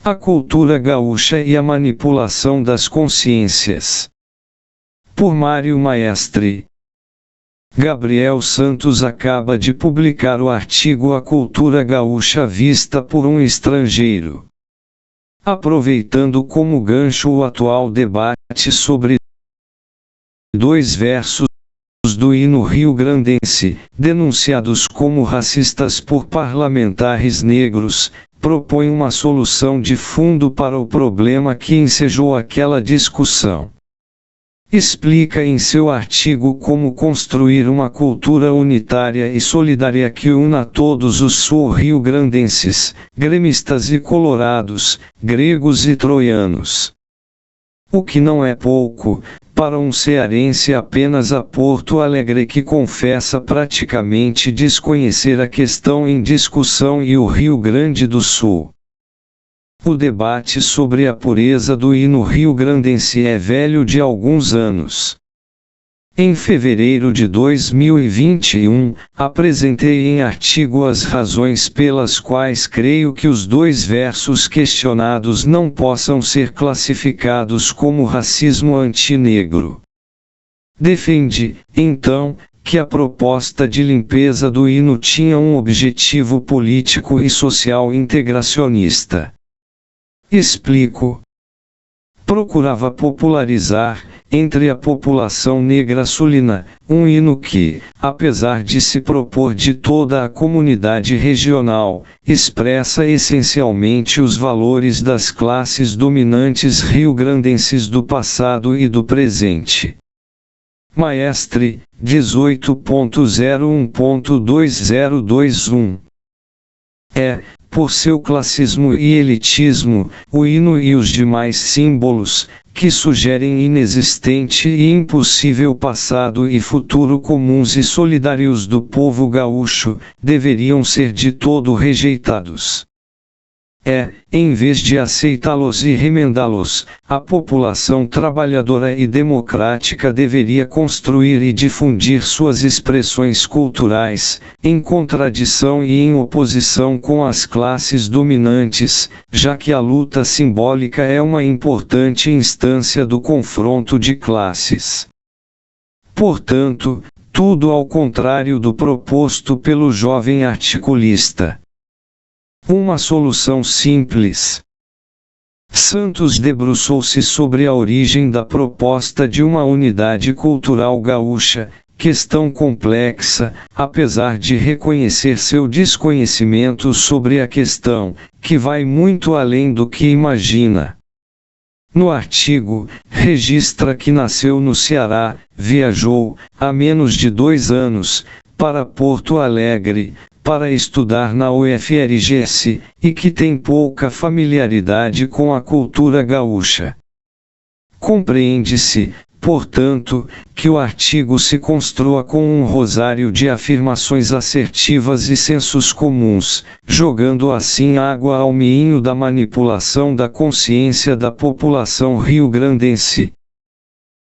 A cultura gaúcha e a manipulação das consciências. Por Mário Maestre. Gabriel Santos acaba de publicar o artigo A Cultura Gaúcha Vista por um Estrangeiro. Aproveitando como gancho o atual debate sobre dois versos do hino rio-grandense, denunciados como racistas por parlamentares negros, propõe uma solução de fundo para o problema que ensejou aquela discussão. Explica em seu artigo como construir uma cultura unitária e solidária que una todos os sul-rio-grandenses, gremistas e colorados, gregos e troianos. O que não é pouco, para um cearense apenas a Porto Alegre que confessa praticamente desconhecer a questão em discussão e o Rio Grande do Sul. O debate sobre a pureza do hino rio-grandense é velho de alguns anos. Em fevereiro de 2021, apresentei em artigo as razões pelas quais creio que os dois versos questionados não possam ser classificados como racismo antinegro. Defendi, então, que a proposta de limpeza do hino tinha um objetivo político e social integracionista. Explico. Procurava popularizar, entre a população negra sulina, um hino que, apesar de se propor de toda a comunidade regional, expressa essencialmente os valores das classes dominantes rio-grandenses do passado e do presente. Maestre, 18.01.2021. Por seu classismo e elitismo, o hino e os demais símbolos, que sugerem inexistente e impossível passado e futuro comuns e solidários do povo gaúcho, deveriam ser de todo rejeitados. Em vez de aceitá-los e remendá-los, a população trabalhadora e democrática deveria construir e difundir suas expressões culturais, em contradição e em oposição com as classes dominantes, já que a luta simbólica é uma importante instância do confronto de classes. Portanto, tudo ao contrário do proposto pelo jovem articulista. Uma solução simples. Santos debruçou-se sobre a origem da proposta de uma unidade cultural gaúcha, questão complexa, apesar de reconhecer seu desconhecimento sobre a questão, que vai muito além do que imagina. No artigo, registra que nasceu no Ceará, viajou, há menos de 2 anos, para Porto Alegre, para estudar na UFRGS, e que tem pouca familiaridade com a cultura gaúcha. Compreende-se, portanto, que o artigo se construa com um rosário de afirmações assertivas e sensos comuns, jogando assim água ao moinho da manipulação da consciência da população rio-grandense.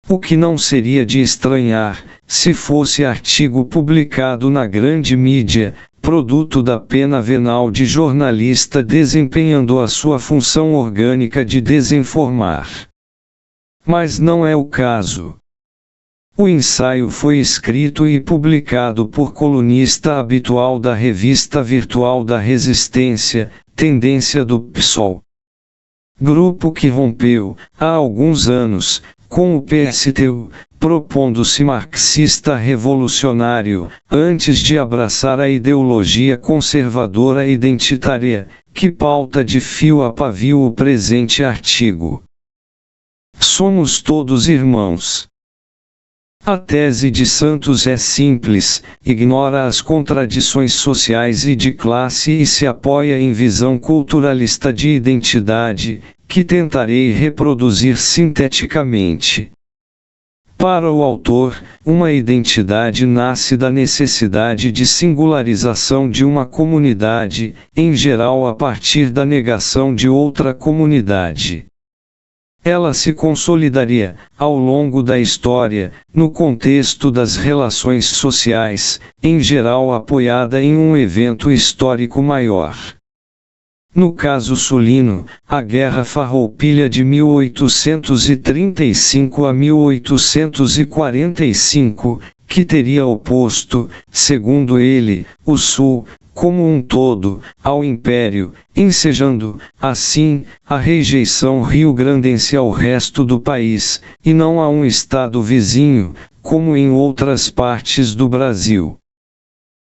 O que não seria de estranhar, se fosse artigo publicado na grande mídia, produto da pena venal de jornalista desempenhando a sua função orgânica de desinformar. Mas não é o caso. O ensaio foi escrito e publicado por colunista habitual da revista virtual da Resistência, Tendência do PSOL. Grupo que rompeu, há alguns anos, com o PSTU, propondo-se marxista revolucionário, antes de abraçar a ideologia conservadora identitária, que pauta de fio a pavio o presente artigo. Somos todos irmãos. A tese de Santos é simples, ignora as contradições sociais e de classe e se apoia em visão culturalista de identidade, que tentarei reproduzir sinteticamente. Para o autor, uma identidade nasce da necessidade de singularização de uma comunidade, em geral a partir da negação de outra comunidade. Ela se consolidaria, ao longo da história, no contexto das relações sociais, em geral apoiada em um evento histórico maior. No caso sulino, a Guerra Farroupilha de 1835 a 1845, que teria oposto, segundo ele, o Sul, como um todo, ao Império, ensejando, assim, a rejeição rio-grandense ao resto do país, e não a um estado vizinho, como em outras partes do Brasil.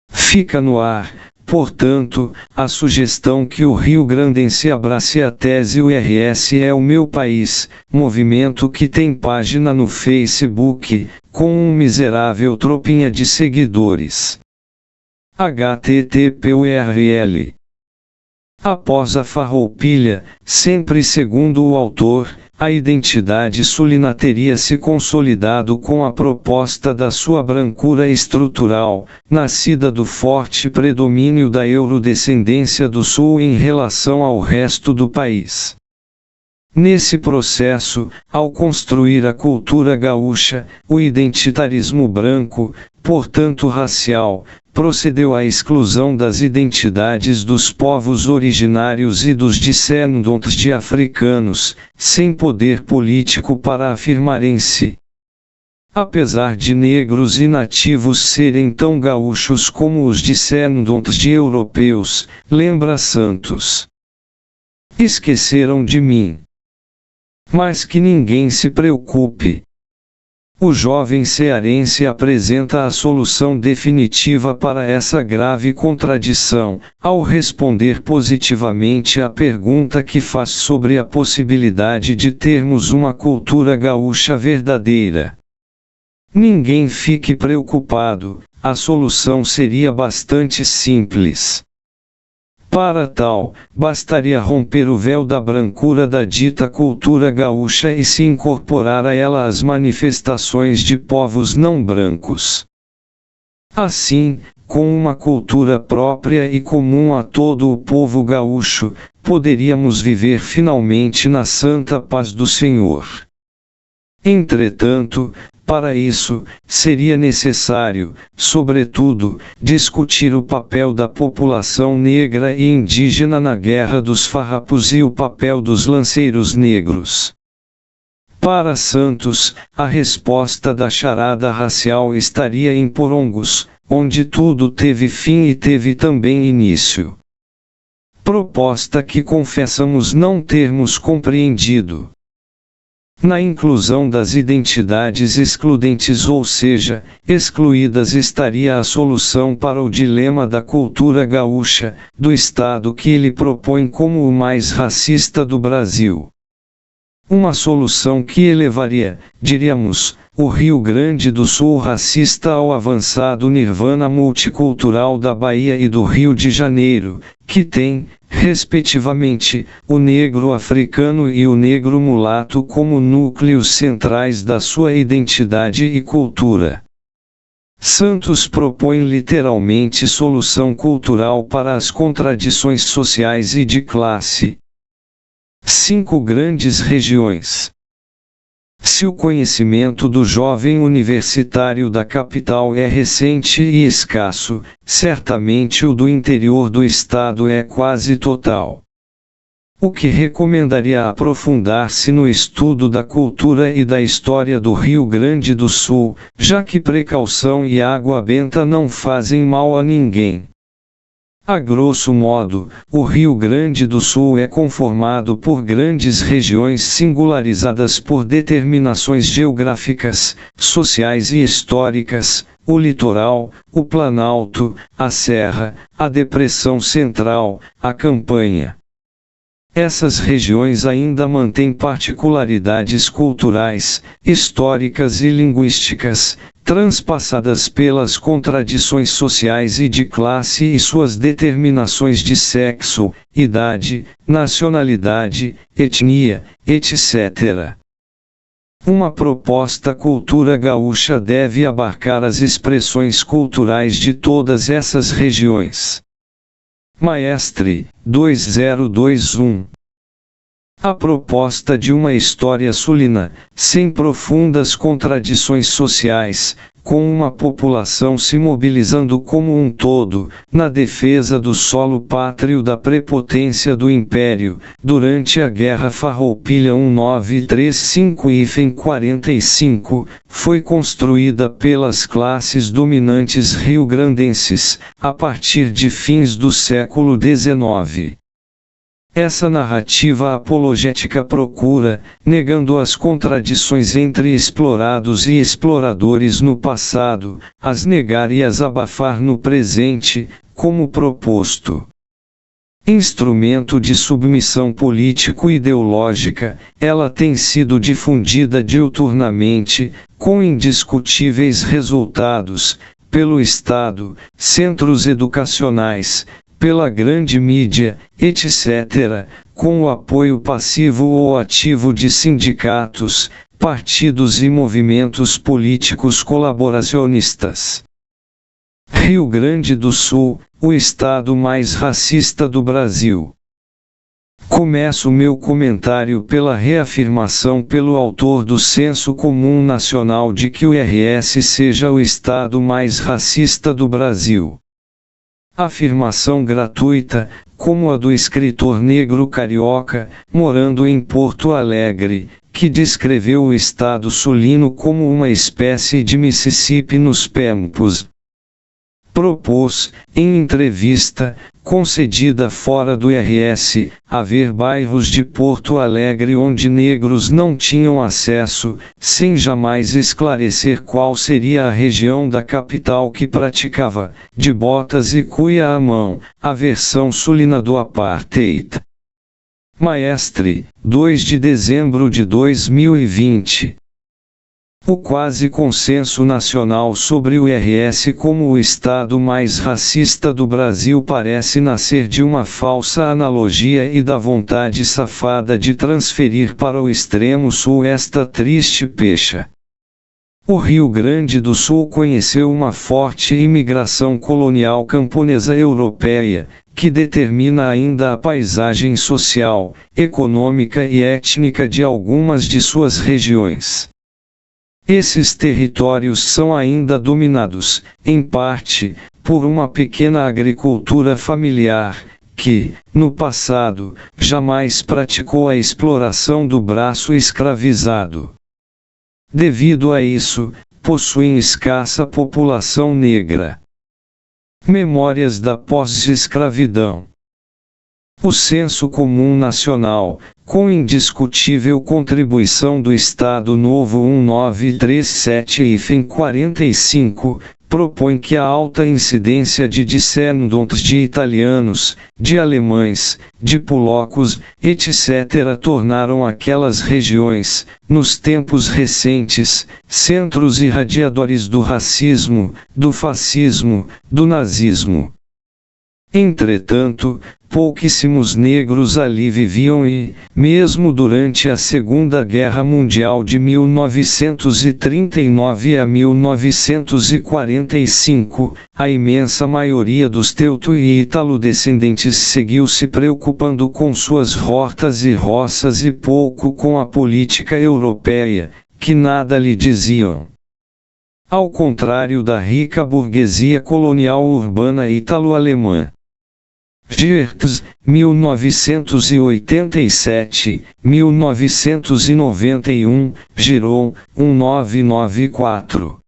Fica no ar, portanto, a sugestão que o rio-grandense abrace a tese "O RS é o meu país", movimento que tem página no Facebook, com um miserável tropinha de seguidores. http://url. Após a Farroupilha, sempre segundo o autor, a identidade sulina teria se consolidado com a proposta da sua brancura estrutural, nascida do forte predomínio da eurodescendência do Sul em relação ao resto do país. Nesse processo, ao construir a cultura gaúcha, o identitarismo branco, portanto racial, procedeu à exclusão das identidades dos povos originários e dos descendentes de africanos, sem poder político para afirmarem-se. Apesar de negros e nativos serem tão gaúchos como os descendentes de europeus, lembra Santos. Esqueceram de mim. Mas que ninguém se preocupe. O jovem cearense apresenta a solução definitiva para essa grave contradição, ao responder positivamente à pergunta que faz sobre a possibilidade de termos uma cultura gaúcha verdadeira. Ninguém fique preocupado, a solução seria bastante simples. Para tal, bastaria romper o véu da brancura da dita cultura gaúcha e se incorporar a ela as manifestações de povos não brancos. Assim, com uma cultura própria e comum a todo o povo gaúcho, poderíamos viver finalmente na santa paz do Senhor. Entretanto, para isso, seria necessário, sobretudo, discutir o papel da população negra e indígena na Guerra dos Farrapos e o papel dos lanceiros negros. Para Santos, a resposta da charada racial estaria em Porongos, onde tudo teve fim e teve também início. Proposta que confessamos não termos compreendido. Na inclusão das identidades excludentes, ou seja, excluídas, estaria a solução para o dilema da cultura gaúcha, do Estado que ele propõe como o mais racista do Brasil. Uma solução que elevaria, diríamos, o Rio Grande do Sul racista ao avançado nirvana multicultural da Bahia e do Rio de Janeiro, que tem, respectivamente, o negro africano e o negro mulato como núcleos centrais da sua identidade e cultura. Santos propõe literalmente solução cultural para as contradições sociais e de classe. 5 grandes regiões. Se o conhecimento do jovem universitário da capital é recente e escasso, certamente o do interior do estado é quase total. O que recomendaria aprofundar-se no estudo da cultura e da história do Rio Grande do Sul, já que precaução e água benta não fazem mal a ninguém. A grosso modo, o Rio Grande do Sul é conformado por grandes regiões singularizadas por determinações geográficas, sociais e históricas: o litoral, o Planalto, a Serra, a Depressão Central, a Campanha. Essas regiões ainda mantêm particularidades culturais, históricas e linguísticas, transpassadas pelas contradições sociais e de classe e suas determinações de sexo, idade, nacionalidade, etnia, etc. Uma proposta cultura gaúcha deve abarcar as expressões culturais de todas essas regiões. Maestre, 2021. A proposta de uma história sulina, sem profundas contradições sociais, com uma população se mobilizando como um todo, na defesa do solo pátrio da prepotência do Império, durante a Guerra Farroupilha 1935-45, foi construída pelas classes dominantes rio-grandenses, a partir de fins do século XIX. Essa narrativa apologética procura, negando as contradições entre explorados e exploradores no passado, as negar e as abafar no presente, como proposto. Instrumento de submissão político-ideológica, ela tem sido difundida diuturnamente, com indiscutíveis resultados, pelo Estado, centros educacionais, pela grande mídia, etc., com o apoio passivo ou ativo de sindicatos, partidos e movimentos políticos colaboracionistas. Rio Grande do Sul, o estado mais racista do Brasil. Começo meu comentário pela reafirmação pelo autor do Senso Comum Nacional de que o RS seja o estado mais racista do Brasil. Afirmação gratuita, como a do escritor negro carioca, morando em Porto Alegre, que descreveu o estado sulino como uma espécie de Mississippi nos tempos. Propôs, em entrevista, concedida fora do RS, haver bairros de Porto Alegre onde negros não tinham acesso, sem jamais esclarecer qual seria a região da capital que praticava, de botas e cuia à mão, a versão sulina do apartheid. Maestre, 2 de dezembro de 2020. O quase consenso nacional sobre o RS como o estado mais racista do Brasil parece nascer de uma falsa analogia e da vontade safada de transferir para o extremo sul esta triste pecha. O Rio Grande do Sul conheceu uma forte imigração colonial camponesa europeia, que determina ainda a paisagem social, econômica e étnica de algumas de suas regiões. Esses territórios são ainda dominados, em parte, por uma pequena agricultura familiar, que, no passado, jamais praticou a exploração do braço escravizado. Devido a isso, possuem escassa população negra. Memórias da pós-escravidão. O Senso Comum Nacional, com indiscutível contribuição do Estado Novo 1937-45, propõe que a alta incidência de descendentes de italianos, de alemães, de polacos, etc. tornaram aquelas regiões, nos tempos recentes, centros irradiadores do racismo, do fascismo, do nazismo. Entretanto, pouquíssimos negros ali viviam e, mesmo durante a Segunda Guerra Mundial de 1939 a 1945, a imensa maioria dos teuto e italo-descendentes seguiu se preocupando com suas hortas e roças e pouco com a política europeia, que nada lhe diziam. Ao contrário da rica burguesia colonial urbana ítalo-alemã. Geertz, 1987, 1991, Giron, 1994.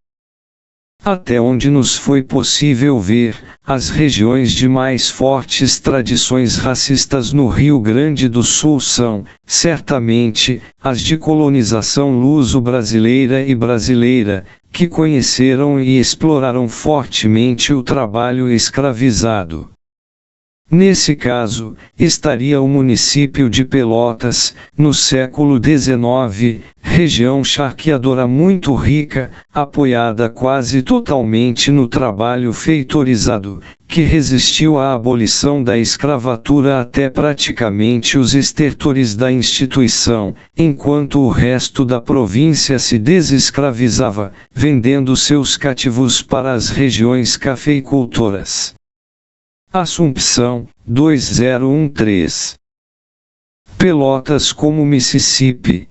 Até onde nos foi possível ver, as regiões de mais fortes tradições racistas no Rio Grande do Sul são, certamente, as de colonização luso-brasileira e brasileira, que conheceram e exploraram fortemente o trabalho escravizado. Nesse caso, estaria o município de Pelotas, no século XIX, região charqueadora muito rica, apoiada quase totalmente no trabalho feitorizado, que resistiu à abolição da escravatura até praticamente os estertores da instituição, enquanto o resto da província se desescravizava, vendendo seus cativos para as regiões cafeicultoras. Assumpção, 2013. Pelotas como Mississippi.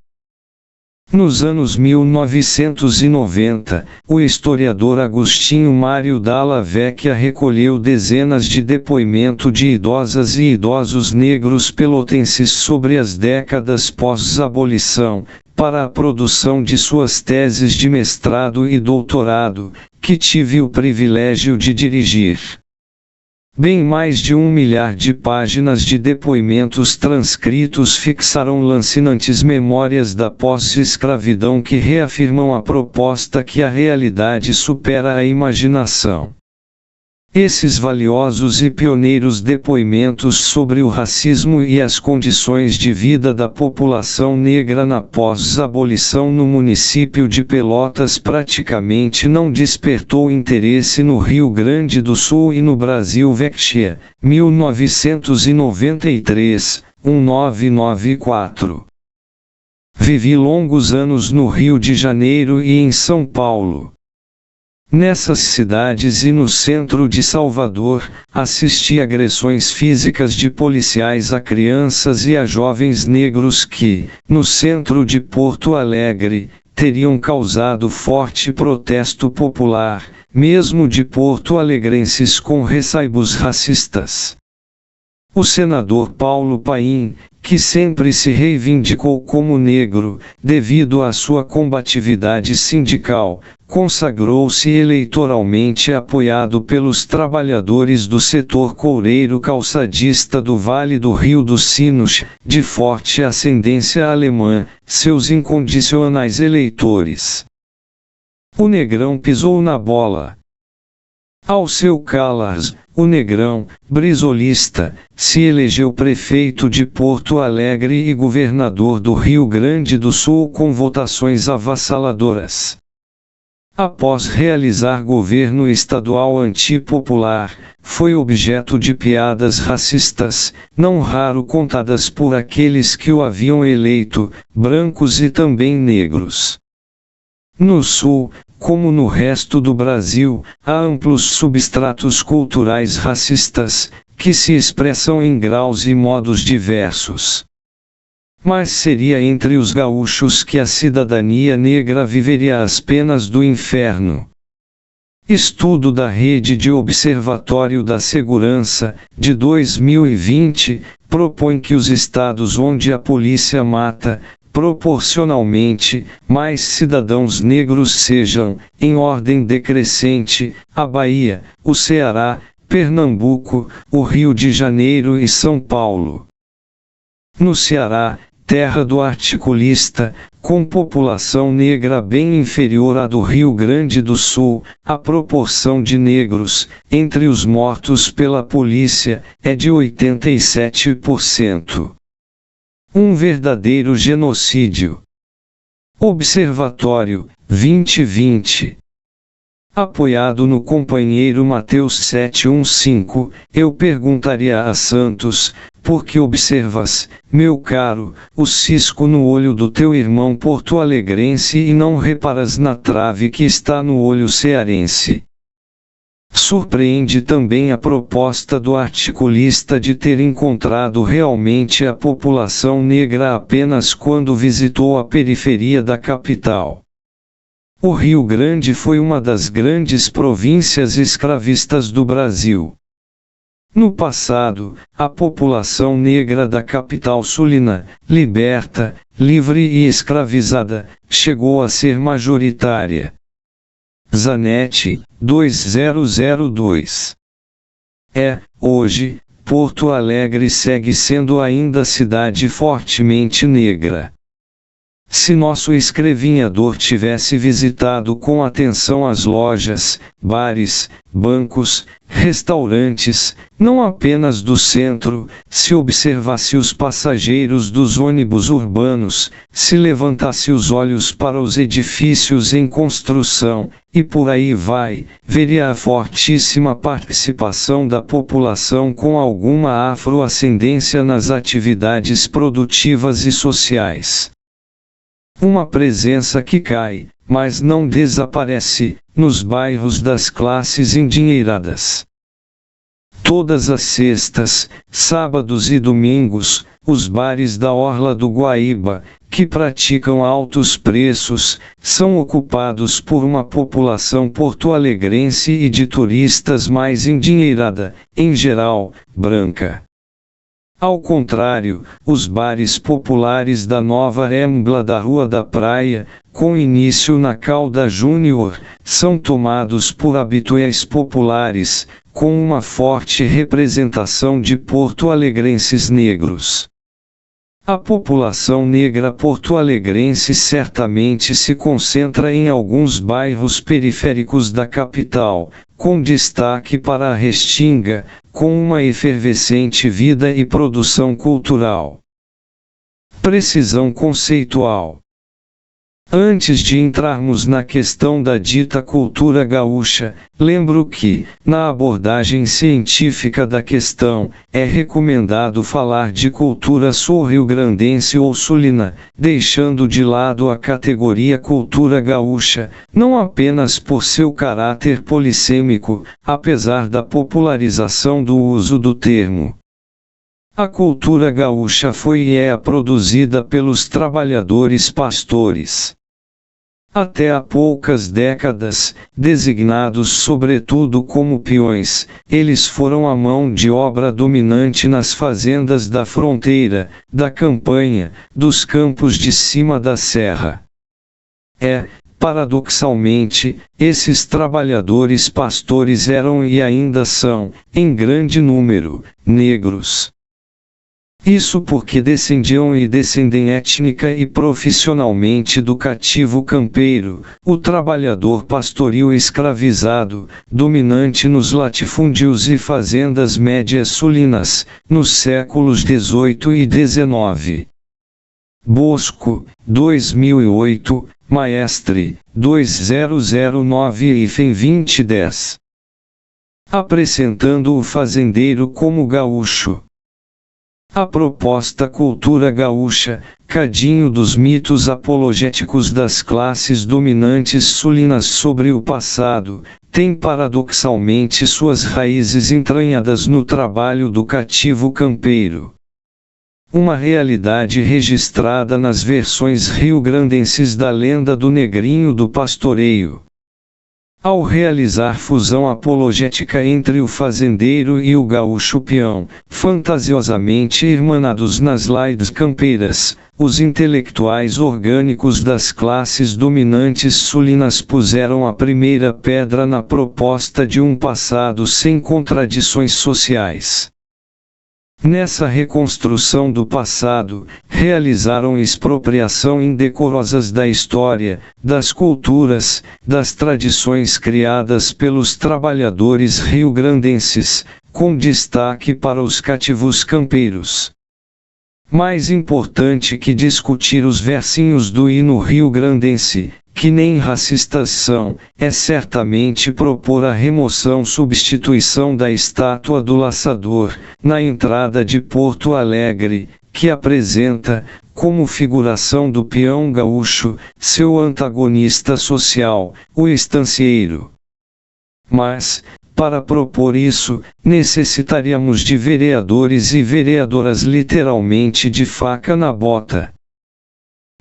Nos anos 1990, o historiador Agostinho Mário Dalla Vecchia recolheu dezenas de depoimentos de idosas e idosos negros pelotenses sobre as décadas pós-abolição, para a produção de suas teses de mestrado e doutorado, que tive o privilégio de dirigir. Bem mais de 1 milhar de páginas de depoimentos transcritos fixaram lancinantes memórias da pós-escravidão que reafirmam a proposta que a realidade supera a imaginação. Esses valiosos e pioneiros depoimentos sobre o racismo e as condições de vida da população negra na pós-abolição no município de Pelotas praticamente não despertou interesse no Rio Grande do Sul e no Brasil. Vecchia, 1993, 1994. Vivi longos anos no Rio de Janeiro e em São Paulo. Nessas cidades e no centro de Salvador, assisti agressões físicas de policiais a crianças e a jovens negros que, no centro de Porto Alegre, teriam causado forte protesto popular, mesmo de porto-alegrenses com ressaibos racistas. O senador Paulo Paim, que sempre se reivindicou como negro, devido à sua combatividade sindical, consagrou-se eleitoralmente apoiado pelos trabalhadores do setor coureiro calçadista do Vale do Rio dos Sinos, de forte ascendência alemã, seus incondicionais eleitores. O Negrão pisou na bola. Alceu Callas, o Negrão, brisolista, se elegeu prefeito de Porto Alegre e governador do Rio Grande do Sul com votações avassaladoras. Após realizar governo estadual antipopular, foi objeto de piadas racistas, não raro contadas por aqueles que o haviam eleito, brancos e também negros. No Sul, como no resto do Brasil, há amplos substratos culturais racistas, que se expressam em graus e modos diversos. Mas seria entre os gaúchos que a cidadania negra viveria as penas do inferno. Estudo da Rede de Observatório da Segurança, de 2020, propõe que os estados onde a polícia mata, proporcionalmente, mais cidadãos negros sejam, em ordem decrescente, a Bahia, o Ceará, Pernambuco, o Rio de Janeiro e São Paulo. No Ceará, terra do articulista, com população negra bem inferior à do Rio Grande do Sul, a proporção de negros, entre os mortos pela polícia, é de 87%. Um verdadeiro genocídio. Observatório, 2020. Apoiado no companheiro Mateus 715, eu perguntaria a Santos, por que observas, meu caro, o cisco no olho do teu irmão porto-alegrense e não reparas na trave que está no olho cearense? Surpreende também a proposta do articulista de ter encontrado realmente a população negra apenas quando visitou a periferia da capital. O Rio Grande foi uma das grandes províncias escravistas do Brasil. No passado, a população negra da capital sulina, liberta, livre e escravizada, chegou a ser majoritária. Zanetti, 2002. Hoje, Porto Alegre segue sendo ainda cidade fortemente negra. Se nosso escrevinhador tivesse visitado com atenção as lojas, bares, bancos, restaurantes, não apenas do centro, se observasse os passageiros dos ônibus urbanos, se levantasse os olhos para os edifícios em construção, e por aí vai, veria a fortíssima participação da população com alguma afroascendência nas atividades produtivas e sociais. Uma presença que cai, mas não desaparece, nos bairros das classes endinheiradas. todas as sextas, sábados e domingos, os bares da orla do Guaíba, que praticam altos preços, são ocupados por uma população porto-alegrense e de turistas mais endinheirada, em geral, branca. Ao contrário, os bares populares da Nova Rambla da Rua da Praia, com início na Calda Júnior, são tomados por habitués populares, com uma forte representação de porto-alegrenses negros. A população negra porto-alegrense certamente se concentra em alguns bairros periféricos da capital, com destaque para a Restinga, com uma efervescente vida e produção cultural. Precisão conceitual. Antes de entrarmos na questão da dita cultura gaúcha, lembro que, na abordagem científica da questão, é recomendado falar de cultura sul-riograndense ou sulina, deixando de lado a categoria cultura gaúcha, não apenas por seu caráter polissêmico, apesar da popularização do uso do termo. A cultura gaúcha foi e é produzida pelos trabalhadores pastores. Até há poucas décadas, designados sobretudo como peões, eles foram a mão de obra dominante nas fazendas da fronteira, da campanha, dos campos de cima da serra. Paradoxalmente, esses trabalhadores pastores eram e ainda são, em grande número, negros. Isso porque descendiam e descendem étnica e profissionalmente do cativo campeiro, o trabalhador pastoril escravizado, dominante nos latifúndios e fazendas médias sulinas, nos séculos XVIII e XIX. Bosco, 2008, Maestre, 2009-2010. Apresentando o fazendeiro como gaúcho. A proposta cultura gaúcha, cadinho dos mitos apologéticos das classes dominantes sulinas sobre o passado, tem paradoxalmente suas raízes entranhadas no trabalho do cativo campeiro. Uma realidade registrada nas versões riograndenses da lenda do negrinho do pastoreio. Ao realizar fusão apologética entre o fazendeiro e o gaúcho peão, fantasiosamente irmanados nas laides campeiras, os intelectuais orgânicos das classes dominantes sulinas puseram a primeira pedra na proposta de um passado sem contradições sociais. Nessa reconstrução do passado, realizaram expropriação indecorosas da história, das culturas, das tradições criadas pelos trabalhadores riograndenses, com destaque para os cativos campeiros. Mais importante que discutir os versinhos do hino riograndense, que nem racistas são, é certamente propor a substituição da estátua do laçador, na entrada de Porto Alegre, que apresenta, como figuração do peão gaúcho, seu antagonista social, o estancieiro. Mas, para propor isso, necessitaríamos de vereadores e vereadoras literalmente de faca na bota.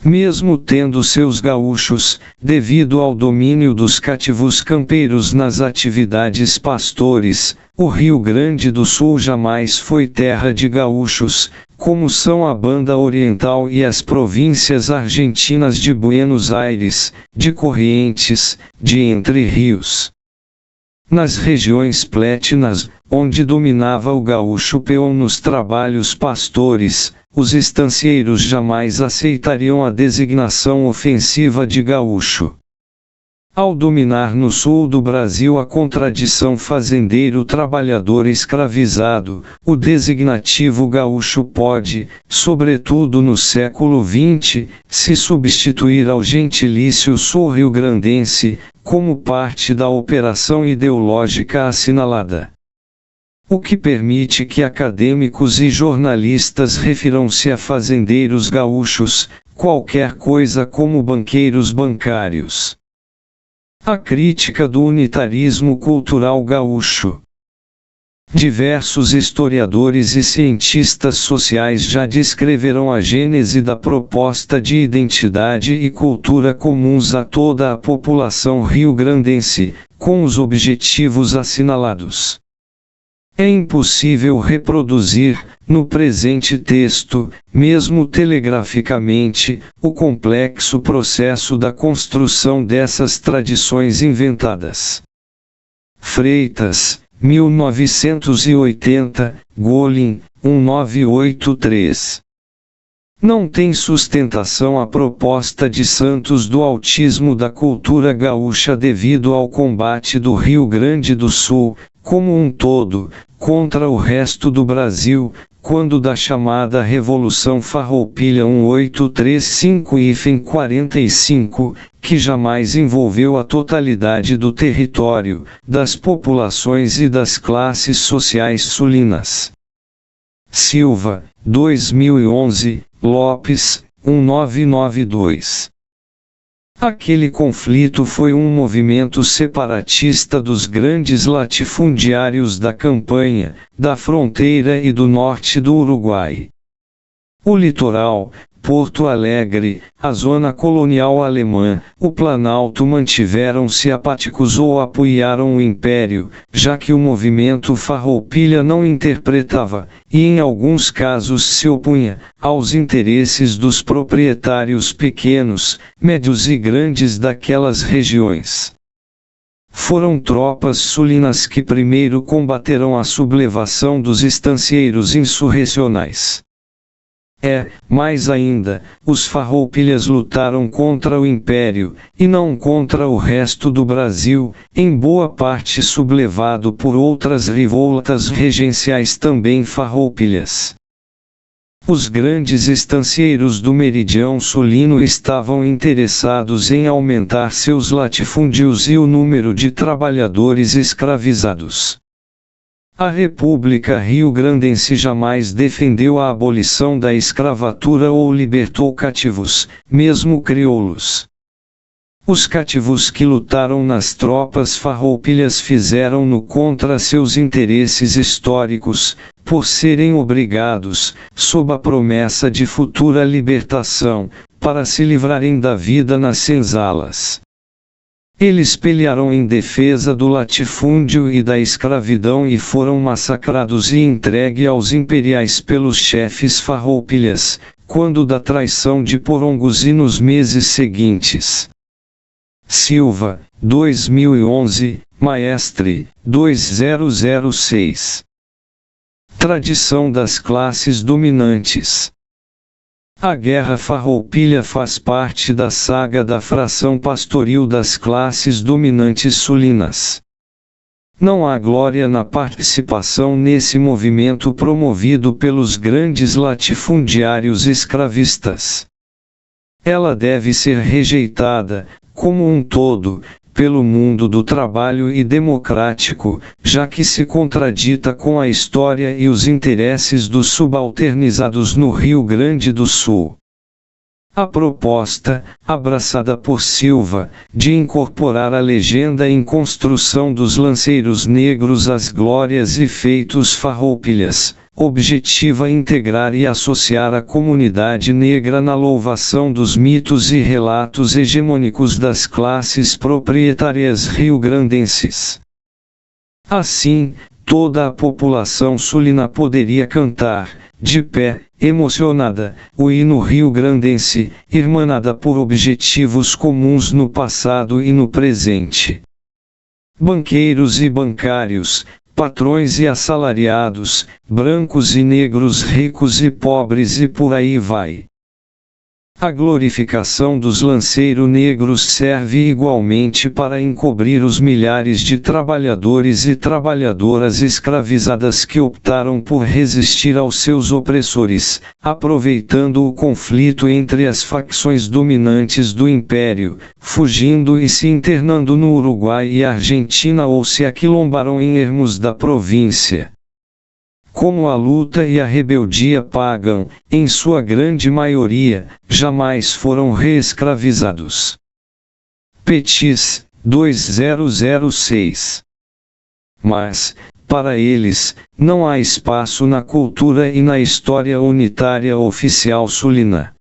Mesmo tendo seus gaúchos, devido ao domínio dos cativos campeiros nas atividades pastores, o Rio Grande do Sul jamais foi terra de gaúchos, como são a Banda Oriental e as províncias argentinas de Buenos Aires, de Corrientes, de Entre Rios. Nas regiões plétinas, onde dominava o gaúcho peão nos trabalhos pastores, os estancieiros jamais aceitariam a designação ofensiva de gaúcho. Ao dominar no sul do Brasil a contradição fazendeiro-trabalhador escravizado, o designativo gaúcho pode, sobretudo no século XX, se substituir ao gentilício sul-riograndense, como parte da operação ideológica assinalada. O que permite que acadêmicos e jornalistas refiram-se a fazendeiros gaúchos, qualquer coisa como banqueiros bancários. A crítica do unitarismo cultural gaúcho. Diversos historiadores e cientistas sociais já descreveram a gênese da proposta de identidade e cultura comuns a toda a população rio-grandense, com os objetivos assinalados. É impossível reproduzir, no presente texto, mesmo telegraficamente, o complexo processo da construção dessas tradições inventadas. Freitas, 1980, Golin, 1983. Não tem sustentação a proposta de Santos do autismo da cultura gaúcha devido ao combate do Rio Grande do Sul, como um todo, contra o resto do Brasil, quando da chamada Revolução Farroupilha 1835-45, que jamais envolveu a totalidade do território, das populações e das classes sociais sulinas. Silva, 2011, Lopes, 1992. Aquele conflito foi um movimento separatista dos grandes latifundiários da campanha, da fronteira e do norte do Uruguai. O litoral, Porto Alegre, a zona colonial alemã, o Planalto mantiveram-se apáticos ou apoiaram o Império, já que o movimento Farroupilha não interpretava, e em alguns casos se opunha, aos interesses dos proprietários pequenos, médios e grandes daquelas regiões. Foram tropas sulinas que primeiro combateram a sublevação dos estancieiros insurrecionais. Mais ainda, os farroupilhas lutaram contra o Império, e não contra o resto do Brasil, em boa parte sublevado por outras revoltas regenciais também farroupilhas. Os grandes estancieiros do meridião sulino estavam interessados em aumentar seus latifúndios e o número de trabalhadores escravizados. A República Rio-Grandense jamais defendeu a abolição da escravatura ou libertou cativos, mesmo crioulos. Os cativos que lutaram nas tropas farroupilhas fizeram-no contra seus interesses históricos, por serem obrigados, sob a promessa de futura libertação, para se livrarem da vida nas senzalas. Eles pelearam em defesa do latifúndio e da escravidão e foram massacrados e entregues aos imperiais pelos chefes farroupilhas, quando da traição de Porongos e nos meses seguintes. Silva, 2011, Maestre, 2006. Tradição das classes dominantes. A Guerra Farroupilha faz parte da saga da fração pastoril das classes dominantes sulinas. Não há glória na participação nesse movimento promovido pelos grandes latifundiários escravistas. Ela deve ser rejeitada, como um todo, pelo mundo do trabalho e democrático, já que se contradita com a história e os interesses dos subalternizados no Rio Grande do Sul. A proposta, abraçada por Silva, de incorporar a legenda em construção dos lanceiros negros às glórias e feitos farroupilhas, objetiva integrar e associar a comunidade negra na louvação dos mitos e relatos hegemônicos das classes proprietárias rio-grandenses. Assim, toda a população sulina poderia cantar, de pé, emocionada, o hino rio-grandense, irmanada por objetivos comuns no passado e no presente. Banqueiros e bancários, patrões e assalariados, brancos e negros, ricos e pobres e por aí vai. A glorificação dos lanceiros negros serve igualmente para encobrir os milhares de trabalhadores e trabalhadoras escravizadas que optaram por resistir aos seus opressores, aproveitando o conflito entre as facções dominantes do Império, fugindo e se internando no Uruguai e Argentina ou se aquilombaram em ermos da província. Como a luta e a rebeldia pagam, em sua grande maioria, jamais foram reescravizados. Petis, 2006. Mas, para eles, não há espaço na cultura e na história unitária oficial sulina.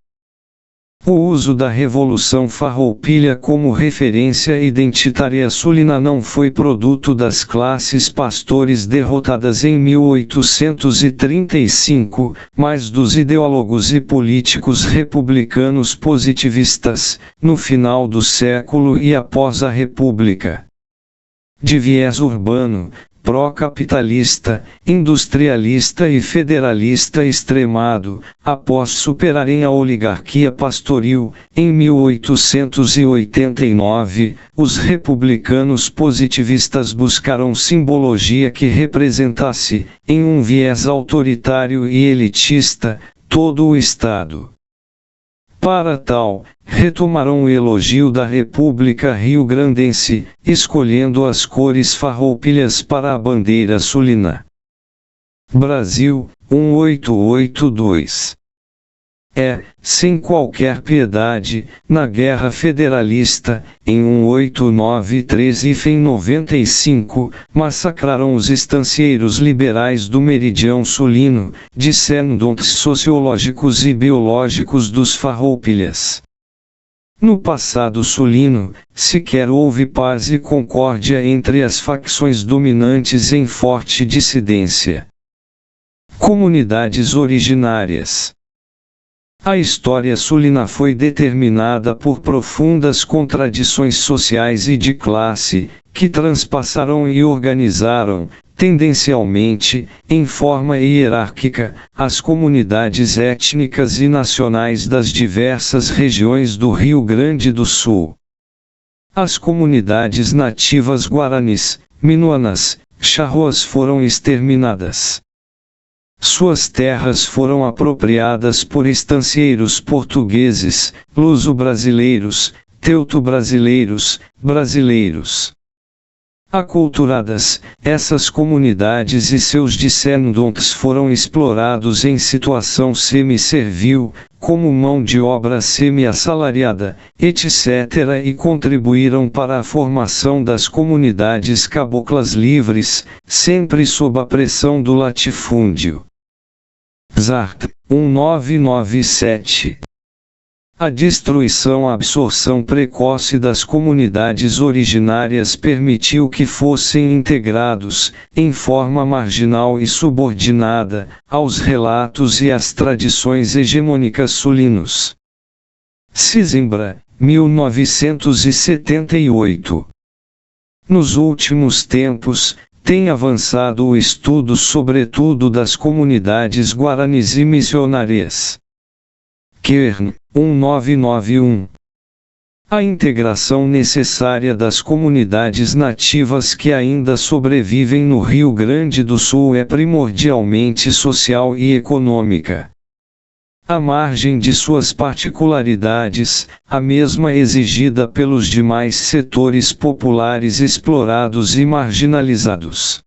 O uso da Revolução Farroupilha como referência identitária sulina não foi produto das classes pastores derrotadas em 1835, mas dos ideólogos e políticos republicanos positivistas, no final do século e após a República. De viés urbano, pró-capitalista, industrialista e federalista extremado, após superarem a oligarquia pastoril, em 1889, os republicanos positivistas buscaram simbologia que representasse, em um viés autoritário e elitista, todo o Estado. Para tal, retomaram o elogio da República Rio-Grandense, escolhendo as cores farroupilhas para a bandeira sulina. Brasil, 1882. Sem qualquer piedade, na Guerra Federalista, em 1893 e em 95, massacraram os estancieiros liberais do meridião sulino, descendentes sociológicos e biológicos dos farroupilhas. No passado sulino, sequer houve paz e concórdia entre as facções dominantes em forte dissidência. Comunidades originárias. A história sulina foi determinada por profundas contradições sociais e de classe, que transpassaram e organizaram, tendencialmente, em forma hierárquica, as comunidades étnicas e nacionais das diversas regiões do Rio Grande do Sul. As comunidades nativas guaranis, minuanas, charruas foram exterminadas. Suas terras foram apropriadas por estancieiros portugueses, luso-brasileiros, teuto-brasileiros, brasileiros. Aculturadas, essas comunidades e seus descendentes foram explorados em situação semi-servil, como mão de obra semi-assalariada, etc. e contribuíram para a formação das comunidades caboclas livres, sempre sob a pressão do latifúndio. Zart. 1997. A destruição e absorção precoce das comunidades originárias permitiu que fossem integrados, em forma marginal e subordinada, aos relatos e às tradições hegemônicas sulinos. Sisimbra, 1978. Nos últimos tempos, tem avançado o estudo sobretudo das comunidades guaranis e missionárias. Kern, 1991. A integração necessária das comunidades nativas que ainda sobrevivem no Rio Grande do Sul é primordialmente social e econômica. À margem de suas particularidades, a mesma exigida pelos demais setores populares explorados e marginalizados.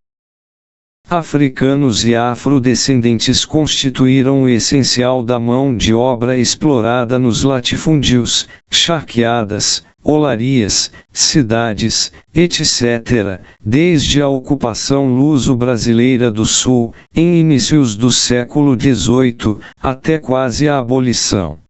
Africanos e afrodescendentes constituíram o essencial da mão de obra explorada nos latifúndios, charqueadas, olarias, cidades, etc., desde a ocupação luso-brasileira do Sul, em inícios do século XVIII, até quase a abolição.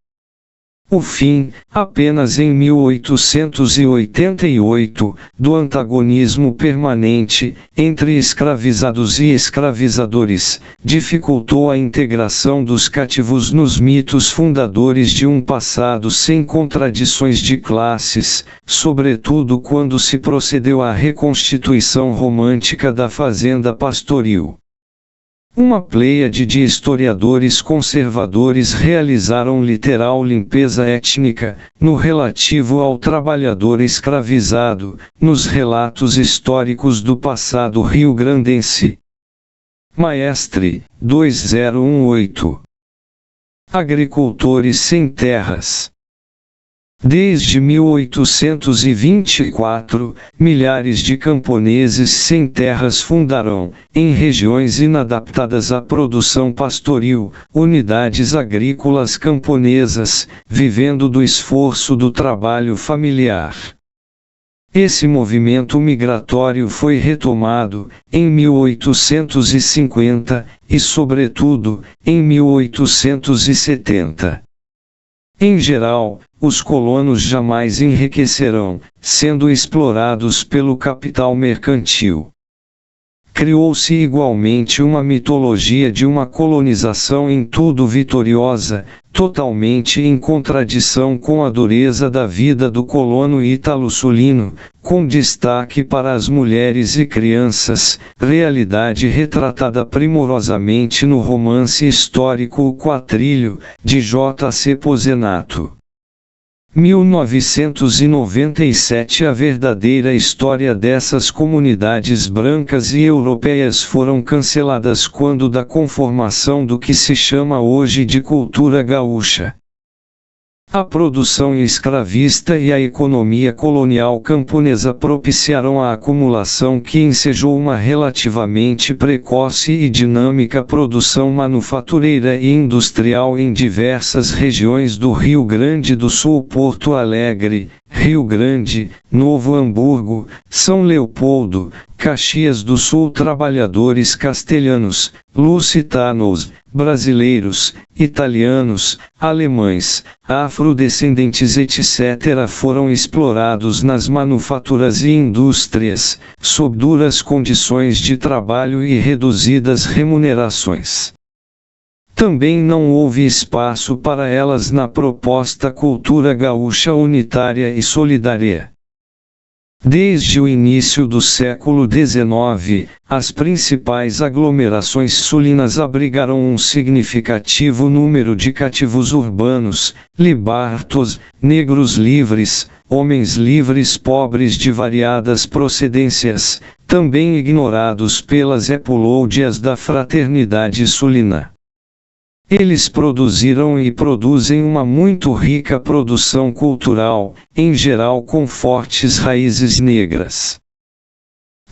O fim, apenas em 1888, do antagonismo permanente, entre escravizados e escravizadores, dificultou a integração dos cativos nos mitos fundadores de um passado sem contradições de classes, sobretudo quando se procedeu à reconstituição romântica da fazenda pastoril. Uma pleiade de historiadores conservadores realizaram literal limpeza étnica, no relativo ao trabalhador escravizado, nos relatos históricos do passado rio-grandense. Maestre, 2018. Agricultores sem terras. Desde 1824, milhares de camponeses sem terras fundaram, em regiões inadaptadas à produção pastoril, unidades agrícolas camponesas, vivendo do esforço do trabalho familiar. Esse movimento migratório foi retomado, em 1850, e sobretudo, em 1870. Em geral, os colonos jamais enriquecerão, sendo explorados pelo capital mercantil. Criou-se igualmente uma mitologia de uma colonização em tudo vitoriosa, totalmente em contradição com a dureza da vida do colono ítalo-sulino, com destaque para as mulheres e crianças, realidade retratada primorosamente no romance histórico O Quatrilho, de J.C. Pozenato. 1997. A verdadeira história dessas comunidades brancas e europeias foram canceladas quando da conformação do que se chama hoje de cultura gaúcha. A produção escravista e a economia colonial camponesa propiciaram a acumulação que ensejou uma relativamente precoce e dinâmica produção manufatureira e industrial em diversas regiões do Rio Grande do Sul, Porto Alegre, Rio Grande, Novo Hamburgo, São Leopoldo, Caxias do Sul. Trabalhadores castelhanos, lusitanos, brasileiros, italianos, alemães, afrodescendentes etc. foram explorados nas manufaturas e indústrias, sob duras condições de trabalho e reduzidas remunerações. Também não houve espaço para elas na proposta cultura gaúcha unitária e solidária. Desde o início do século XIX, as principais aglomerações sulinas abrigaram um significativo número de cativos urbanos, libertos, negros livres, homens livres pobres de variadas procedências, também ignorados pelas epulódias da fraternidade sulina. Eles produziram e produzem uma muito rica produção cultural, em geral com fortes raízes negras.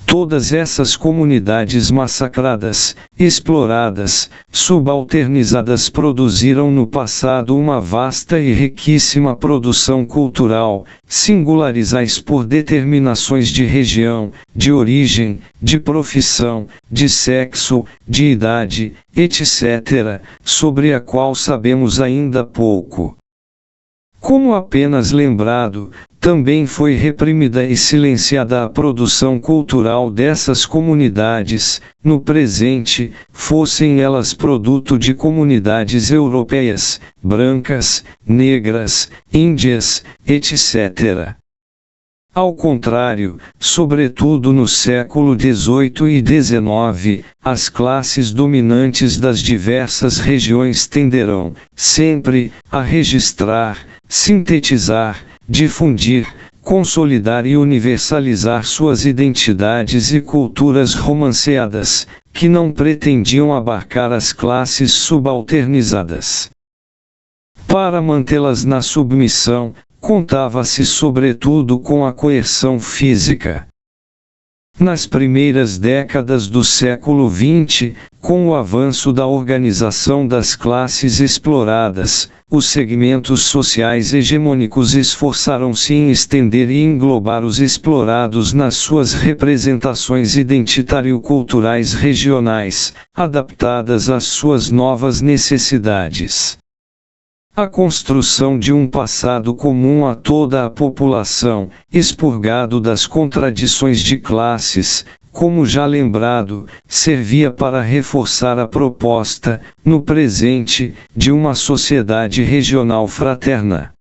Todas essas comunidades massacradas, exploradas, subalternizadas produziram no passado uma vasta e riquíssima produção cultural, singularizais por determinações de região, de origem, de profissão, de sexo, de idade, etc., sobre a qual sabemos ainda pouco. Como apenas lembrado, também foi reprimida e silenciada a produção cultural dessas comunidades, no presente, fossem elas produto de comunidades europeias, brancas, negras, índias, etc. Ao contrário, sobretudo no século XVIII e XIX, as classes dominantes das diversas regiões tenderão, sempre, a registrar, sintetizar, difundir, consolidar e universalizar suas identidades e culturas romanceadas, que não pretendiam abarcar as classes subalternizadas. Para mantê-las na submissão, contava-se sobretudo com a coerção física. Nas primeiras décadas do século XX, com o avanço da organização das classes exploradas, os segmentos sociais hegemônicos esforçaram-se em estender e englobar os explorados nas suas representações identitário-culturais regionais, adaptadas às suas novas necessidades. A construção de um passado comum a toda a população, expurgado das contradições de classes, como já lembrado, servia para reforçar a proposta, no presente, de uma sociedade regional fraterna.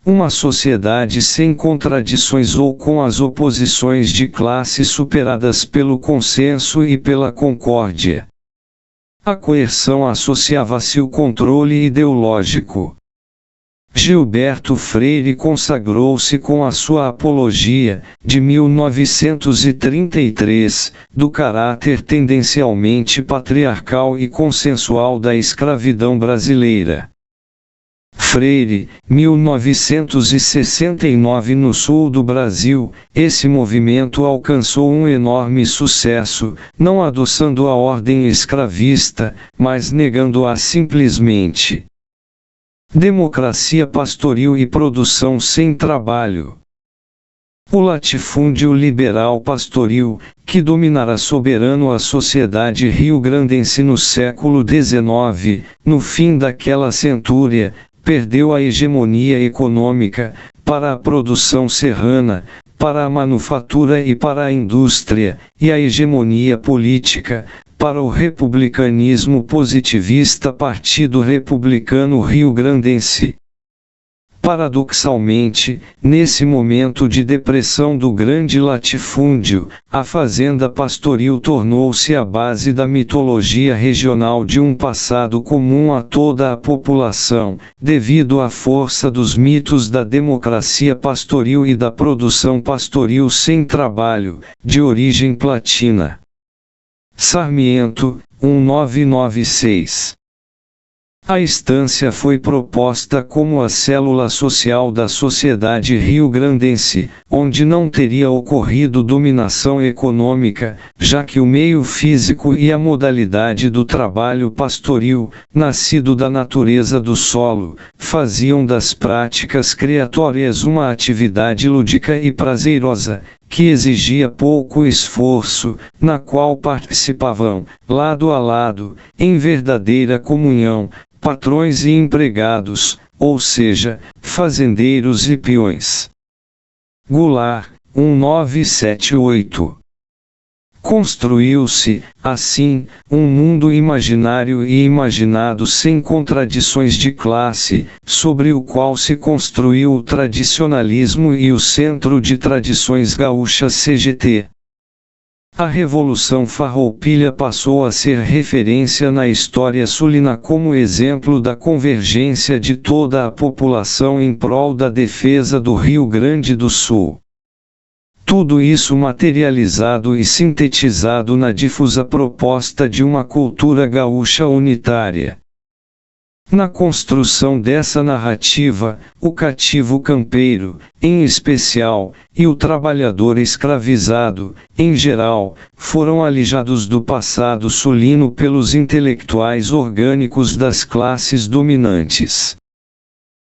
Uma sociedade sem contradições ou com as oposições de classe superadas pelo consenso e pela concórdia. A coerção associava-se ao controle ideológico. Gilberto Freire consagrou-se com a sua Apologia, de 1933, do caráter tendencialmente patriarcal e consensual da escravidão brasileira. Freire, 1969. No sul do Brasil, esse movimento alcançou um enorme sucesso, não adoçando a ordem escravista, mas negando-a simplesmente. Democracia pastoril e produção sem trabalho. O latifúndio liberal pastoril, que dominara soberano a sociedade rio-grandense no século XIX, no fim daquela centúria, perdeu a hegemonia econômica, para a produção serrana, para a manufatura e para a indústria, e a hegemonia política, para o republicanismo positivista Partido Republicano Rio-Grandense. Paradoxalmente, nesse momento de depressão do grande latifúndio, a fazenda pastoril tornou-se a base da mitologia regional de um passado comum a toda a população, devido à força dos mitos da democracia pastoril e da produção pastoril sem trabalho, de origem platina. Sarmiento, 1996. A estância foi proposta como a célula social da sociedade rio-grandense, onde não teria ocorrido dominação econômica, já que o meio físico e a modalidade do trabalho pastoril, nascido da natureza do solo, faziam das práticas criatórias uma atividade lúdica e prazerosa, que exigia pouco esforço, na qual participavam, lado a lado, em verdadeira comunhão, patrões e empregados, ou seja, fazendeiros e peões. Goulart, 1978. Construiu-se, assim, um mundo imaginário e imaginado sem contradições de classe, sobre o qual se construiu o tradicionalismo e o Centro de Tradições Gaúchas CGT. A Revolução Farroupilha passou a ser referência na história sulina como exemplo da convergência de toda a população em prol da defesa do Rio Grande do Sul. Tudo isso materializado e sintetizado na difusa proposta de uma cultura gaúcha unitária. Na construção dessa narrativa, o cativo campeiro, em especial, e o trabalhador escravizado, em geral, foram alijados do passado sulino pelos intelectuais orgânicos das classes dominantes.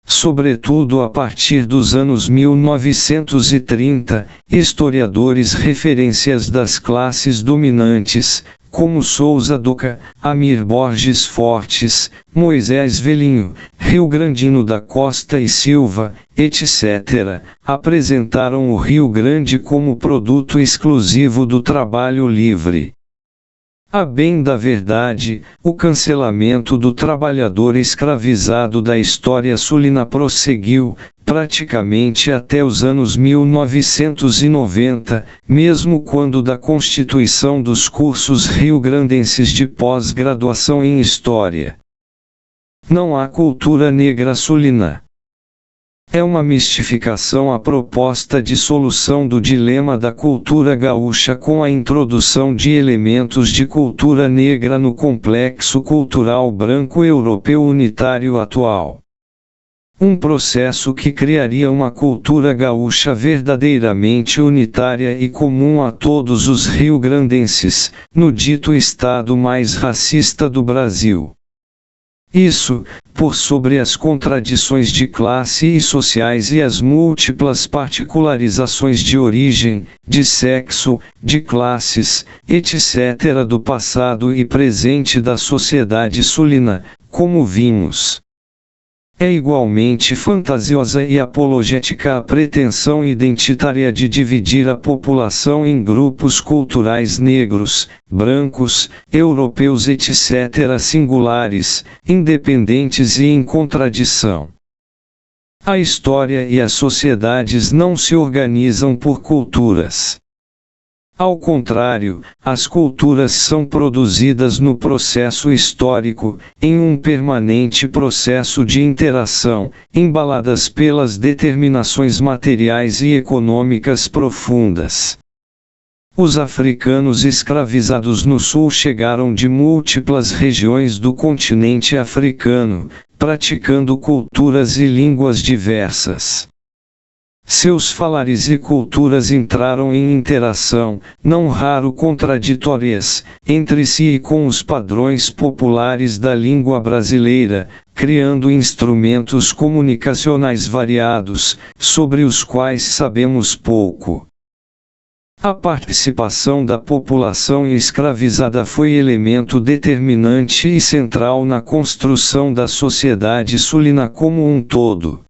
Sobretudo a partir dos anos 1930, historiadores referências das classes dominantes, como Souza Doca, Amir Borges Fortes, Moisés Velinho, Rio-Grandino da Costa e Silva, etc., apresentaram o Rio Grande como produto exclusivo do trabalho livre. A bem da verdade, o cancelamento do trabalhador escravizado da história sulina prosseguiu, praticamente até os anos 1990, mesmo quando da constituição dos cursos rio-grandenses de pós-graduação em História. Não há cultura negra sulina. É uma mistificação a proposta de solução do dilema da cultura gaúcha com a introdução de elementos de cultura negra no complexo cultural branco europeu unitário atual. Um processo que criaria uma cultura gaúcha verdadeiramente unitária e comum a todos os rio-grandenses, no dito estado mais racista do Brasil. Isso, por sobre as contradições de classe e sociais e as múltiplas particularizações de origem, de sexo, de classes, etc. do passado e presente da sociedade sulina, como vimos. É igualmente fantasiosa e apologética a pretensão identitária de dividir a população em grupos culturais negros, brancos, europeus etc. singulares, independentes e em contradição. A história e as sociedades não se organizam por culturas. Ao contrário, as culturas são produzidas no processo histórico, em um permanente processo de interação, embaladas pelas determinações materiais e econômicas profundas. Os africanos escravizados no sul chegaram de múltiplas regiões do continente africano, praticando culturas e línguas diversas. Seus falares e culturas entraram em interação, não raro contraditórias, entre si e com os padrões populares da língua brasileira, criando instrumentos comunicacionais variados, sobre os quais sabemos pouco. A participação da população escravizada foi elemento determinante e central na construção da sociedade sulina como um todo.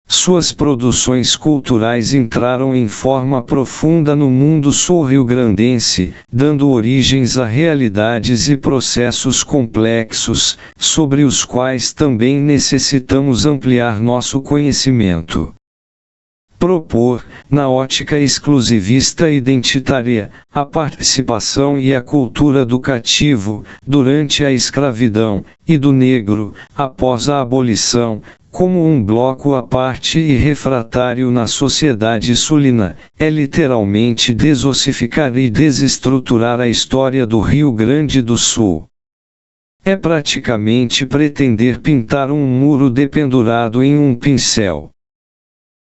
Suas produções culturais entraram em forma profunda no mundo sul-riograndense, dando origens a realidades e processos complexos, sobre os quais também necessitamos ampliar nosso conhecimento. Propor, na ótica exclusivista identitária, a participação e a cultura do cativo, durante a escravidão, e do negro, após a abolição, como um bloco à parte e refratário na sociedade sulina, é literalmente desossificar e desestruturar a história do Rio Grande do Sul. É praticamente pretender pintar um muro dependurado em um pincel.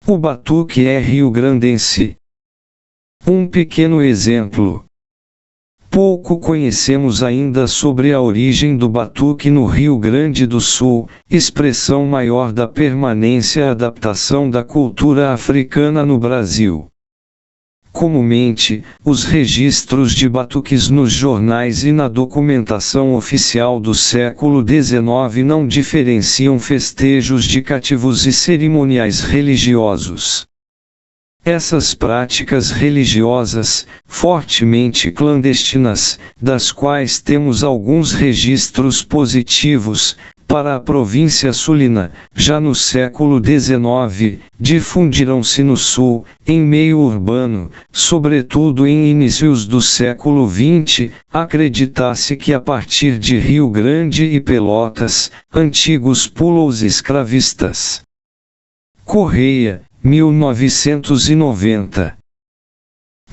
O batuque é rio-grandense. Um pequeno exemplo. Pouco conhecemos ainda sobre a origem do batuque no Rio Grande do Sul, expressão maior da permanência e adaptação da cultura africana no Brasil. Comumente, os registros de batuques nos jornais e na documentação oficial do século XIX não diferenciam festejos de cativos e cerimoniais religiosos. Essas práticas religiosas, fortemente clandestinas, das quais temos alguns registros positivos, para a província sulina, já no século XIX, difundiram-se no sul, em meio urbano, sobretudo em inícios do século XX, acredita-se que a partir de Rio Grande e Pelotas, antigos polos escravistas. Correia, 1990.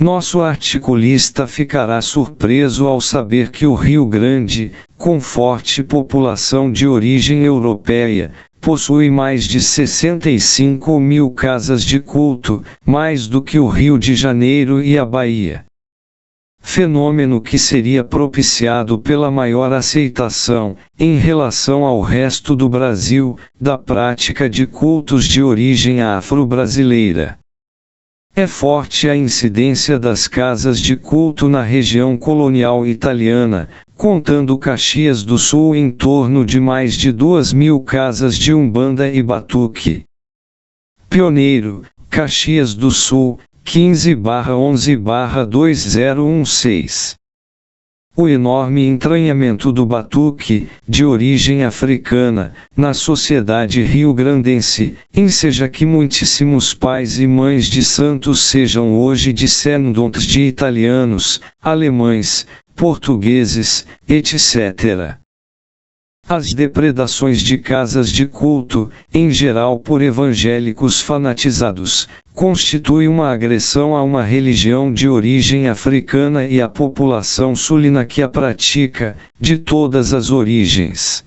Nosso articulista ficará surpreso ao saber que o Rio Grande, com forte população de origem europeia, possui mais de 65 mil casas de culto, mais do que o Rio de Janeiro e a Bahia. Fenômeno que seria propiciado pela maior aceitação, em relação ao resto do Brasil, da prática de cultos de origem afro-brasileira. É forte a incidência das casas de culto na região colonial italiana, contando Caxias do Sul em torno de mais de 2.000 casas de umbanda e batuque. Pioneiro, Caxias do Sul, 15/11/2016. O enorme entranhamento do batuque, de origem africana, na sociedade rio-grandense, enseja que muitíssimos pais e mães de santos sejam hoje descendentes de italianos, alemães, portugueses, etc. As depredações de casas de culto, em geral por evangélicos fanatizados, constituem uma agressão a uma religião de origem africana e à população sulina que a pratica, de todas as origens.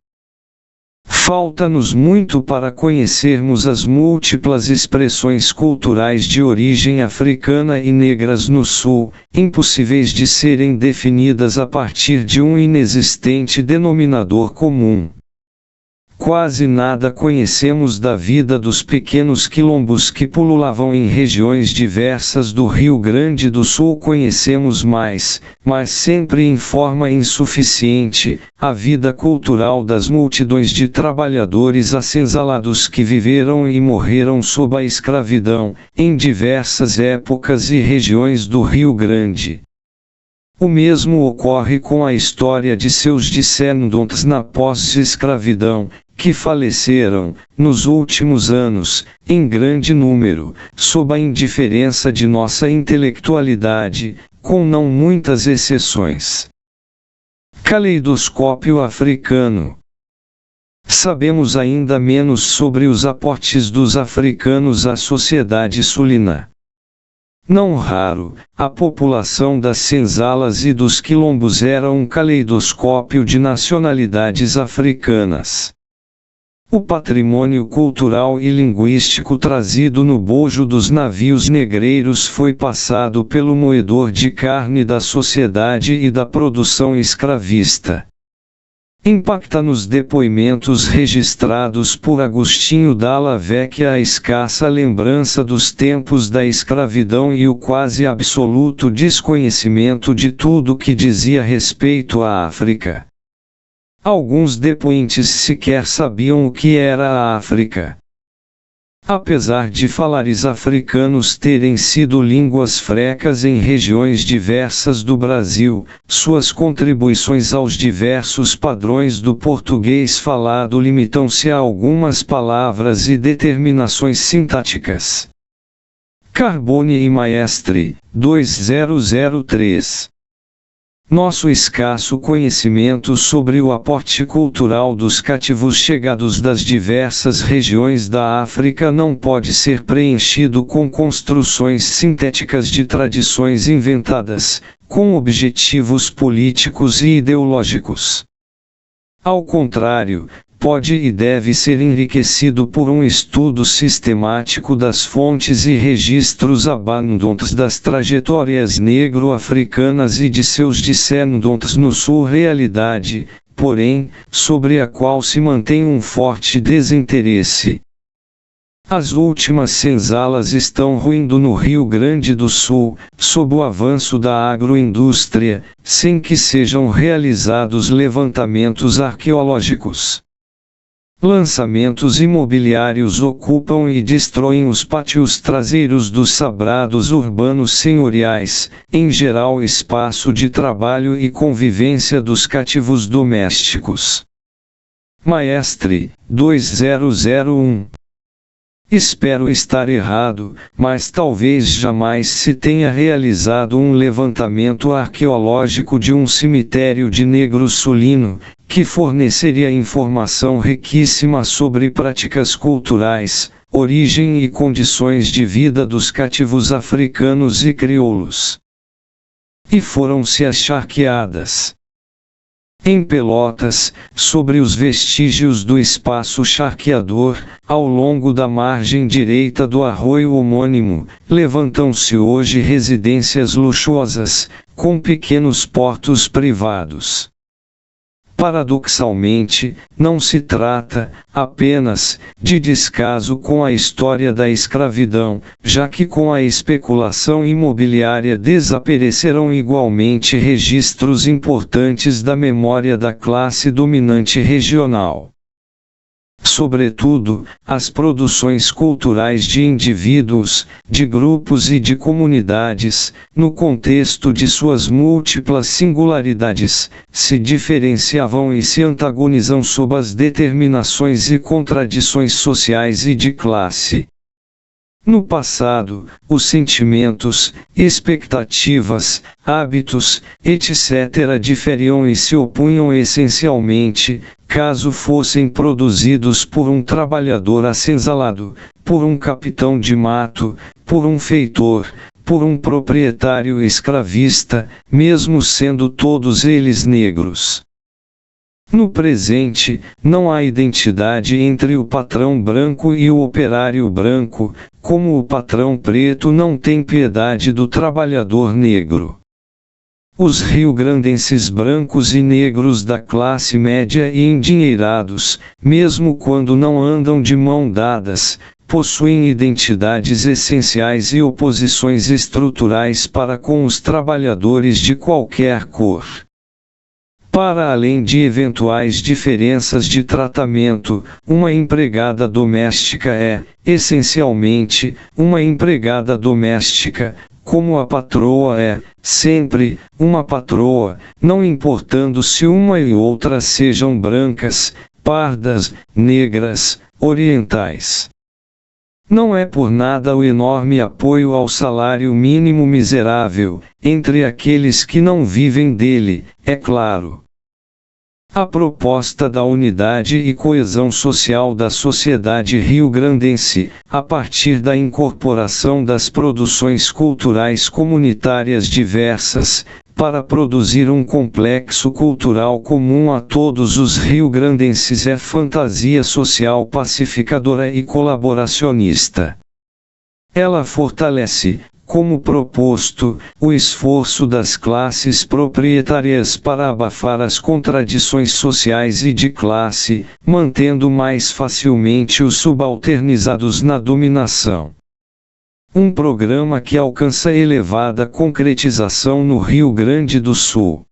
Falta-nos muito para conhecermos as múltiplas expressões culturais de origem africana e negras no Sul, impossíveis de serem definidas a partir de um inexistente denominador comum. Quase nada conhecemos da vida dos pequenos quilombos que pululavam em regiões diversas do Rio Grande do Sul. Conhecemos mais, mas sempre em forma insuficiente, a vida cultural das multidões de trabalhadores acenzalados que viveram e morreram sob a escravidão, em diversas épocas e regiões do Rio Grande. O mesmo ocorre com a história de seus descendentes na pós-escravidão, que faleceram, nos últimos anos, em grande número, sob a indiferença de nossa intelectualidade, com não muitas exceções. Caleidoscópio africano. Sabemos ainda menos sobre os aportes dos africanos à sociedade sulina. Não raro, a população das senzalas e dos quilombos era um caleidoscópio de nacionalidades africanas. O patrimônio cultural e linguístico trazido no bojo dos navios negreiros foi passado pelo moedor de carne da sociedade e da produção escravista. Impacta nos depoimentos registrados por Agostinho Dalla Vecchia a escassa lembrança dos tempos da escravidão e o quase absoluto desconhecimento de tudo que dizia respeito à África. Alguns depoentes sequer sabiam o que era a África. Apesar de falares africanos terem sido línguas frecas em regiões diversas do Brasil, suas contribuições aos diversos padrões do português falado limitam-se a algumas palavras e determinações sintáticas. Carbone e Maestre, 2003. Nosso escasso conhecimento sobre o aporte cultural dos cativos chegados das diversas regiões da África não pode ser preenchido com construções sintéticas de tradições inventadas, com objetivos políticos e ideológicos. Ao contrário, pode e deve ser enriquecido por um estudo sistemático das fontes e registros abundantes das trajetórias negro-africanas e de seus descendentes no sul, realidade, porém, sobre a qual se mantém um forte desinteresse. As últimas senzalas estão ruindo no Rio Grande do Sul, sob o avanço da agroindústria, sem que sejam realizados levantamentos arqueológicos. Lançamentos imobiliários ocupam e destroem os pátios traseiros dos sabrados urbanos senhoriais, em geral espaço de trabalho e convivência dos cativos domésticos. Maestre, 2001. Espero estar errado, mas talvez jamais se tenha realizado um levantamento arqueológico de um cemitério de negro sulino, que forneceria informação riquíssima sobre práticas culturais, origem e condições de vida dos cativos africanos e crioulos. E foram-se as charqueadas. Em Pelotas, sobre os vestígios do espaço charqueador, ao longo da margem direita do arroio homônimo, levantam-se hoje residências luxuosas, com pequenos portos privados. Paradoxalmente, não se trata, apenas, de descaso com a história da escravidão, já que com a especulação imobiliária desapareceram igualmente registros importantes da memória da classe dominante regional. Sobretudo, as produções culturais de indivíduos, de grupos e de comunidades, no contexto de suas múltiplas singularidades, se diferenciavam e se antagonizam sob as determinações e contradições sociais e de classe. No passado, os sentimentos, expectativas, hábitos, etc. diferiam e se opunham essencialmente, caso fossem produzidos por um trabalhador acinzalado, por um capitão de mato, por um feitor, por um proprietário escravista, mesmo sendo todos eles negros. No presente, não há identidade entre o patrão branco e o operário branco, como o patrão preto não tem piedade do trabalhador negro. Os rio-grandenses brancos e negros da classe média e endinheirados, mesmo quando não andam de mão dadas, possuem identidades essenciais e oposições estruturais para com os trabalhadores de qualquer cor. Para além de eventuais diferenças de tratamento, uma empregada doméstica é, essencialmente, uma empregada doméstica, como a patroa é, sempre, uma patroa, não importando se uma e outra sejam brancas, pardas, negras, orientais. Não é por nada o enorme apoio ao salário mínimo miserável, entre aqueles que não vivem dele, é claro. A proposta da unidade e coesão social da sociedade rio-grandense, a partir da incorporação das produções culturais comunitárias diversas, para produzir um complexo cultural comum a todos os rio-grandenses é fantasia social pacificadora e colaboracionista. Ela fortalece, como proposto, o esforço das classes proprietárias para abafar as contradições sociais e de classe, mantendo mais facilmente os subalternizados na dominação. Um programa que alcança elevada concretização no Rio Grande do Sul.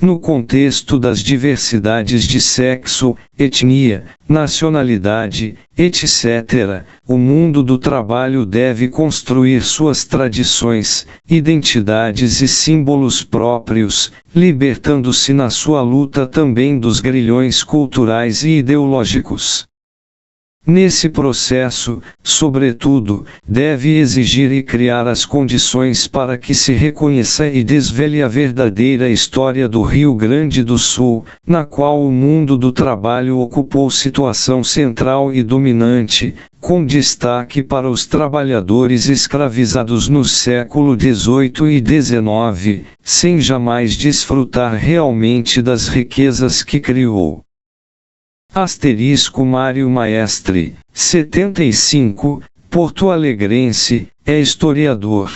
No contexto das diversidades de sexo, etnia, nacionalidade, etc., o mundo do trabalho deve construir suas tradições, identidades e símbolos próprios, libertando-se na sua luta também dos grilhões culturais e ideológicos. Nesse processo, sobretudo, deve exigir e criar as condições para que se reconheça e desvele a verdadeira história do Rio Grande do Sul, na qual o mundo do trabalho ocupou situação central e dominante, com destaque para os trabalhadores escravizados no século XVIII e XIX, sem jamais desfrutar realmente das riquezas que criou. Mário Maestre, 75, porto-alegrense, é historiador.